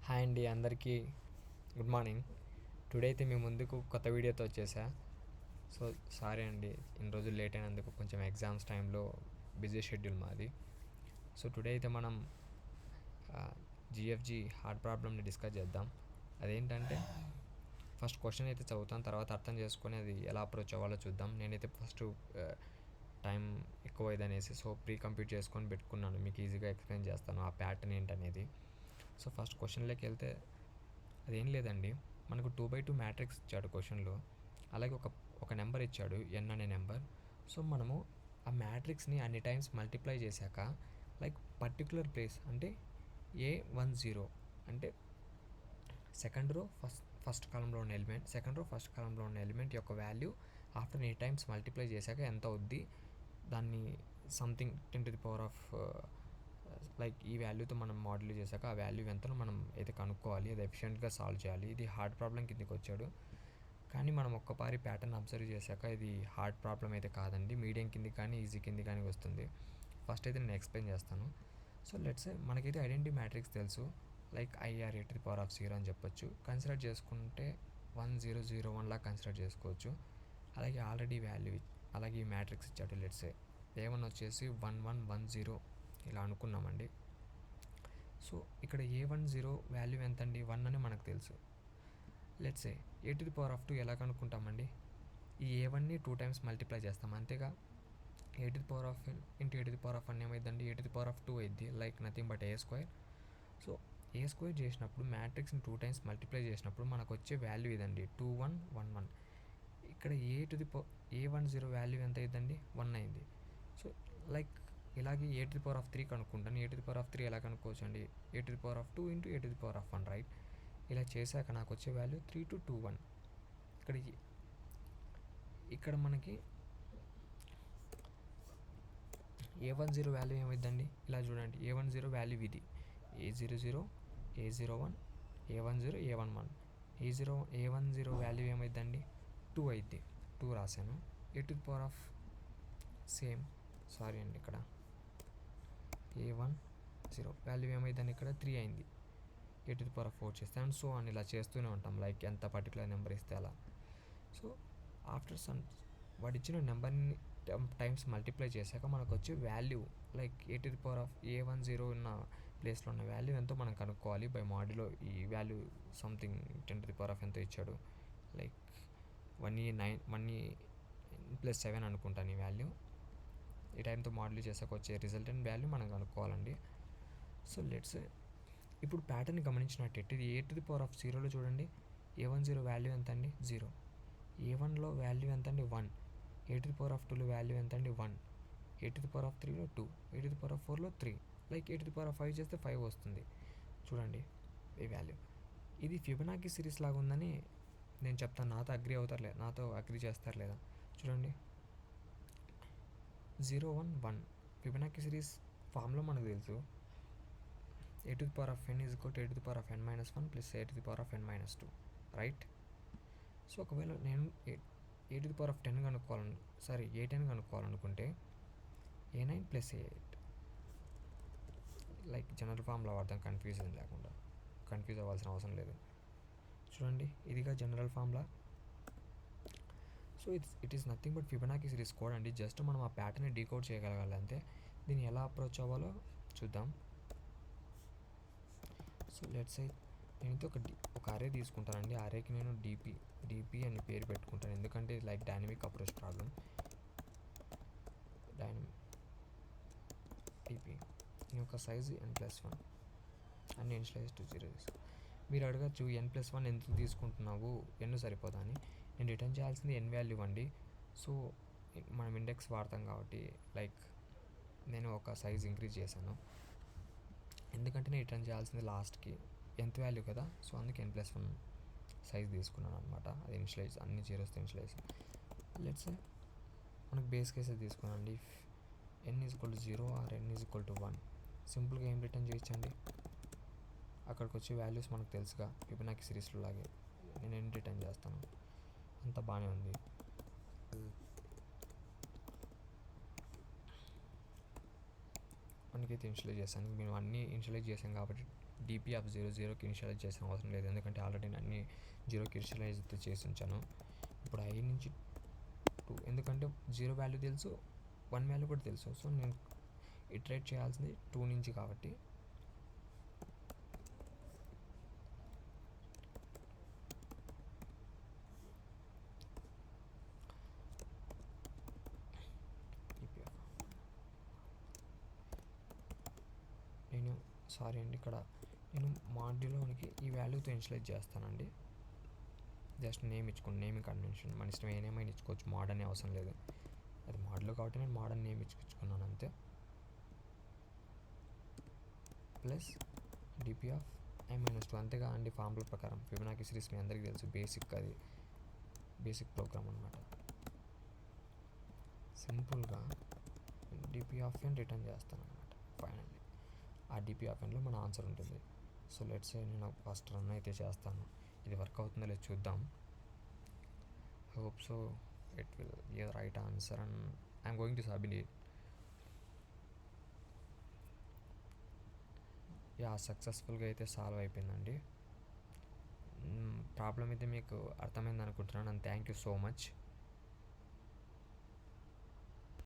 Hi అండి, అందరికీ good morning. Today అయితే మీ ముందుకు కొత్త వీడియోతో వచ్చేసా. సో సారీ అండి, ఇన్ని రోజులు లేట్ అయినందుకు. కొంచెం ఎగ్జామ్స్ టైంలో బిజీ షెడ్యూల్ మాది. సో టుడే అయితే మనం జిఎఫ్జి హార్ట్ ప్రాబ్లమ్ని డిస్కస్ చేద్దాం. అదేంటంటే ఫస్ట్ క్వశ్చన్ అయితే చదువుతాం, తర్వాత అర్థం చేసుకొని అది ఎలా అప్రోచ్ అవ్వాలో చూద్దాం. నేనైతే ఫస్ట్ టైం ఎక్కువైందనేసి ప్రీ కంప్యూట్ చేసుకొని పెట్టుకున్నాను, మీకు ఈజీగా ఎక్స్ప్లెయిన్ చేస్తాను ఆ ప్యాటర్న్ ఏంటనేది. సో ఫస్ట్ క్వశ్చన్లోకి వెళ్తే అదేం లేదండి, మనకు 2x2 మ్యాట్రిక్స్ ఇచ్చాడు క్వశ్చన్లో. అలాగే ఒక నెంబర్ ఇచ్చాడు, ఎన్ అనే నెంబర్. సో మనము ఆ మ్యాట్రిక్స్ని అన్ని టైమ్స్ మల్టిప్లై చేశాక పర్టికులర్ ప్లేస్ అంటే A10 అంటే సెకండ్ రో ఫస్ట్ కాలంలో ఉన్న ఎలిమెంట్, సెకండ్ రో ఫస్ట్ కాలంలో ఉన్న ఎలిమెంట్ యొక్క వాల్యూ ఆఫ్టర్ ఎన్ని టైమ్స్ మల్టిప్లై చేశాక ఎంత అవుద్ది, దాన్ని సంథింగ్ 10 ఈ వాల్యూతో మనం మోడల్ చేశాక ఆ వాల్యూ ఎంతనో మనం అయితే కనుక్కోవాలి. అది ఎఫిషియెంట్గా సాల్వ్ చేయాలి. ఇది హార్డ్ ప్రాబ్లం కిందకి వచ్చాడు, కానీ మనం ఒక్కపారి ప్యాటర్న్ అబ్జర్వ్ చేశాక ఇది హార్డ్ ప్రాబ్లం అయితే కాదండి, మీడియం కింది కానీ ఈజీ కింది కానీ వస్తుంది. ఫస్ట్ అయితే నేను ఎక్స్ప్లెయిన్ చేస్తాను. సో లెట్స్ మనకైతే ఐడెంటిటీ మ్యాట్రిక్స్ తెలుసు, IR e⁻0 అని చెప్పొచ్చు. కన్సిడర్ చేసుకుంటే 1001 లా కన్సిడర్ చేసుకోవచ్చు. అలాగే ఆల్రెడీ వాల్యూ అలాగే ఈ మ్యాట్రిక్స్ ఇచ్చాడు. లెట్స్ A1 వచ్చేసి 1110 ఇలా అనుకున్నామండి. సో ఇక్కడ A10 వాల్యూ ఎంత అండి, 1 అని మనకు తెలుసు. లెట్స్ A⁻2 ఎలా కనుక్కుంటామండి, ఈ A1ని 2 టైమ్స్ మల్టిప్లై చేస్తాం అంతేగా. A⁻n ఇంటూ A⁻1 ఏమైందండి, A⁻2 అయింది, nothing but A². So A² చేసినప్పుడు మ్యాట్రిక్స్ని 2 టైమ్స్ మల్టిప్లై చేసినప్పుడు మనకు వచ్చే వాల్యూ ఇదండి, 2111. ఇక్కడ A10 వాల్యూ ఎంత అయిందండి, 1 అయింది. సో ఇలాగే A⁻3 కనుక్కుంటాను. A⁻3 ఎలా కనుక్కోవచ్చు అండి, A⁻2 ఇంటూ A⁻1 రైట్. ఇలా చేశాక నాకు వచ్చే వాల్యూ 3221. ఇక్కడ మనకి A10 వాల్యూ ఏమైందండి, ఇలా చూడండి. A10 వాల్యూ ఇది A00, A01, A10, A11. A10 value ఏమైందండి, 2 అయితే 2 రాశాను. సేమ్ సారీ అండి, ఇక్కడ A10 వాల్యూ ఏమైందని ఇక్కడ 3 అయింది. A⁻4 చేస్తే అండ్ సో అని ఇలా చేస్తూనే ఉంటాం, ఎంత పర్టికులర్ నెంబర్ ఇస్తే అలా. సో ఆఫ్టర్ వాడు ఇచ్చిన నెంబర్ని టైమ్స్ మల్టిప్లై చేశాక మనకు వచ్చే వాల్యూ A10 ఉన్న ప్లేస్లో ఉన్న వాల్యూ ఎంతో మనం కనుక్కోవాలి బై మాడ్యులో. ఈ వాల్యూ సంథింగ్ 10 ఎంతో ఇచ్చాడు, 1E9+7 అనుకుంటాను ఈ వాల్యూ. ఈ టైంతో మాడ్యుల్ చేసాక వచ్చే రిజల్టెంట్ వాల్యూ మనం కనుక్కోవాలండి. సో లెట్స్ ఇప్పుడు ప్యాటర్న్ గమనించినట్టయితే ఇది A⁻0లో చూడండి, A10 వాల్యూ ఎంత అండి, 0. A1లో వాల్యూ ఎంత అండి, 1. A⁻2లో వాల్యూ ఎంత అండి, 1. A⁻3లో 2, A⁻4లో 3, A⁻5 చేస్తే 5 వస్తుంది. చూడండి ఈ వాల్యూ. ఇది ఫిబొనాకీ సిరీస్ లాగా ఉందని నేను చెప్తాను, నాతో అగ్రి చేస్తారు లేదా చూడండి. 011 ఫిబొనాకీ సిరీస్ ఫామ్లో మనకు తెలుసు, A⁻n A⁻n-1 A⁻n-2 right. So ఒకవేళ నేను A⁻10 A10 కనుక్కోవాలనుకుంటే A9+A8 జనరల్ ఫామ్లో వాడతాం, కన్ఫ్యూజ్ అవ్వాల్సిన అవసరం లేదు. చూడండి ఇదిగా general ఫామ్లా. So it is nothing but Fibonacci series code అండి. జస్ట్ మనం ఆ ప్యాటర్న్ని డీకోడ్ చేయగలగాలంటే దీన్ని ఎలా అప్రోచ్ అవ్వాలో చూద్దాం. సో లెట్స్ నేనైతే ఒక అరే తీసుకుంటానండి. అరేకి నేను డిపి అని పేరు పెట్టుకుంటాను, ఎందుకంటే డైనమిక్ అప్రోచ్ ప్రాబ్లం. డిపి ఈ యొక్క సైజు n+1 అన్ని ఇనిషియలైజ్ టు 0. మీరు అడగచ్చు n+1 ఎందుకు తీసుకుంటున్నావు, n సరిపోదా అని. నేను రిటర్న్ చేయాల్సింది n వాల్యూ అండి. సో మనం ఇండెక్స్ వాడతాం కాబట్టి నేను ఒక సైజ్ ఇంక్రీజ్ చేశాను, ఎందుకంటే నేను రిటర్న్ చేయాల్సింది లాస్ట్కి nth వాల్యూ కదా. సో అందుకే n+1 సైజ్ తీసుకున్నాను అనమాట. అది ఇనిషియలైజ్ అన్ని 0తో ఇనిషియలైజ్. లెట్స్ మనకు బేస్ కేసెస్ తీసుకున్నాండి, n=0 ఆర్ n=1. సింపుల్గా ఏం రిటర్న్ చేయొచ్చండి, అక్కడికి వచ్చే వాల్యూస్ మనకు తెలుసుగా ఫిబొనాకీ సిరీస్లో లాగే. నేను n రిటర్న్ చేస్తాను, అంత బాగానే ఉంది. మనకైతే ఇనిషియలైజ్ చేస్తాను, మేము అన్నీ ఇనిషియలైజ్ చేసాం కాబట్టి డిపి ఆఫ్ 00కి ఇనిషియలైజ్ చేసిన అవసరం లేదు, ఎందుకంటే ఆల్రెడీ నేను అన్ని 0కి ఇనిషియలైజ్ చేసి ఉంచాను. ఇప్పుడు ఐ నుంచి 2, ఎందుకంటే 0 వాల్యూ తెలుసు, 1 వాల్యూ కూడా తెలుసు. సో నేను ఇటరేట్ చేయాల్సింది 2 నుంచి కాబట్టి నేను సారీ అండి, ఇక్కడ నేను మాడ్యూల్లోనికి ఈ వాల్యూతో ఇనిషియలైజ్ చేస్తానండి. జస్ట్ నేమ్ ఇచ్చుకోండి, నేమింగ్ కన్వెన్షన్ మన ఇష్టం, ఏ నేమ్ అయినా ఇచ్చుకోవచ్చు, మోడ్ అనే అవసరం లేదు. అది మోడల్ కాబట్టి నేను మోడల్ నేమ్ ఇచ్చుకున్నాను అంతే. ప్లస్ డిపి ఆఫ్ i-2 అంతేగా అండి. ఫార్ములా ప్రకారం ఫిబొనాకీ సిరీస్ మీ అందరికీ తెలుసు, బేసిక్, అది బేసిక్ ప్రోగ్రామ్ అనమాట. సింపుల్గా డిపి ఆఫ్ n రిటర్న్ చేస్తాను అనమాట. ఫైనల్లీ ఆ డిపి ఆఫ్ nలో మన ఆన్సర్ ఉంటుంది. సో లెట్స్ సే నేను ఫస్ట్ రన్ అయితే చేస్తాను, ఇది వర్క్ అవుతుందో లేదు చూద్దాం. I hope so it will be the right answer and I'm going to submit. Yeah, సక్సెస్ఫుల్గా అయితే సాల్వ్ అయిపోయిందండి. ప్రాబ్లం అయితే మీకు అర్థమైంది అనుకుంటున్నాను, and thank you so much.